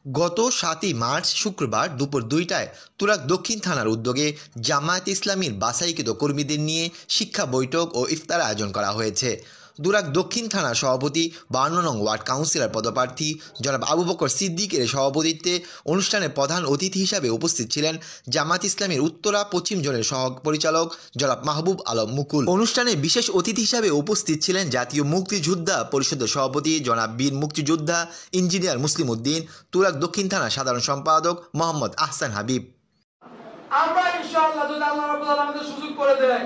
গত ৭ই মার্চ শুক্রবার দুপুর ২টায় তুরাগ দক্ষিণ থানার উদ্যোগে জামায়াতে ইসলামীর বাছাইকৃত কর্মীদের নিয়ে শিক্ষা বৈঠক ও ইফতার আয়োজন করা হয়েছে। তুরাগ দক্ষিণ থানার সভাপতি ৫২ নং ওয়ার্ড কাউন্সিলর পদপ্রার্থী জনাব আবু বকর সিদ্দিকের সভাপতিত্বে অনুষ্ঠানে প্রধান অতিথি হিসাবে উপস্থিত ছিলেন জামায়াত ইসলামীর উত্তরা পশ্চিম জোনের সহ পরিচালক জনাব মাহবুব আলম মুকুল। অনুষ্ঠানে বিশেষ অতিথি হিসাবে উপস্থিত ছিলেন জাতীয় মুক্তিযোদ্ধা পরিষদের সভাপতি জনাব বীর মুক্তিযোদ্ধা ইঞ্জিনিয়ার মুসলিম উদ্দিন, তুরাগ দক্ষিণ থানার সাধারণ সম্পাদক মোহাম্মদ আহসান হাবিব। আমরা ইনশাআল্লাহ যদি আল্লাহ রাব্বুল আলামিন আমাদের সুযোগ করে দেয়,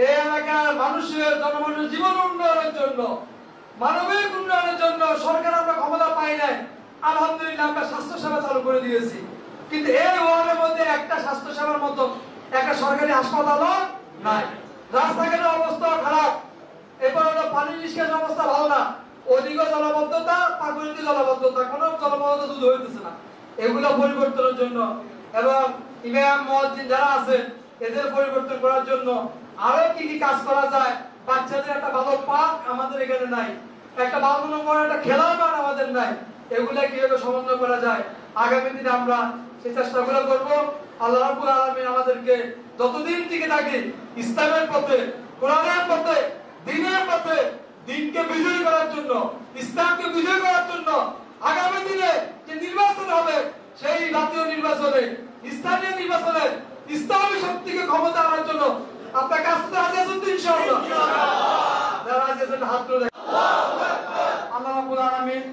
এই এলাকার মানুষের জনগণের জীবন উন্নয়নের জন্য, মানবিক উন্নয়নের জন্য সরকার আমরা ক্ষমতা পাই নাই, আলহামদুলিল্লাহ আমরা স্বাস্থ্য সেবা চালু করে দিয়েছি। কিন্তু এই ওয়ার্ডের মধ্যে একটা স্বাস্থ্য সেবার মতো একটা সরকারি হাসপাতালও নাই। রাস্তাঘাটের অবস্থা খারাপ, এরপর হলো পানি নিষ্কাশন অবস্থা ভালো না, অধিক জলাবদ্ধতা, প্রাকৃতিক জলাবদ্ধতা, কোনো জলাবদ্ধতা দূর হইতেছে না। এগুলো পরিবর্তনের জন্য এবং ইমাম মুয়াজ্জিন যারা আছেন এদের পরিবর্তন করার জন্য আরো কি কি কাজ করা যায়। বাচ্চাদের একটা ভালো পার্ক আমাদের এখানে নাই, একটা ভালো নম্বর একটা খেলার মাঠ আমাদের নাই। এগুলা কিভাবে সমন্বয় করা যায়, আগামী দিনে আমরা সেই চেষ্টাগুলো করব। আল্লাহ রাব্বুল আলামিন আমাদেরকে যতদিন টিকে থাকি ইসলামের পথে, কোরআনের পথে, দ্বীনের পথে, দ্বীনকে বিজয়ী করার জন্য, ইসলামকে বিজয়ী করার জন্য আগামী দিনে যে নির্বাচন হবে সেই জাতীয় নির্বাচনে, স্থানীয় নির্বাচনে ইসলামী শক্তিকে ক্ষমতা আনার জন্য আপনার কাছ থেকে রাজি আছেন তো ইনশাআল্লাহ? যারা রাজি আছেন হাত তুলে। আল্লাহ রাব্বুল আলামিন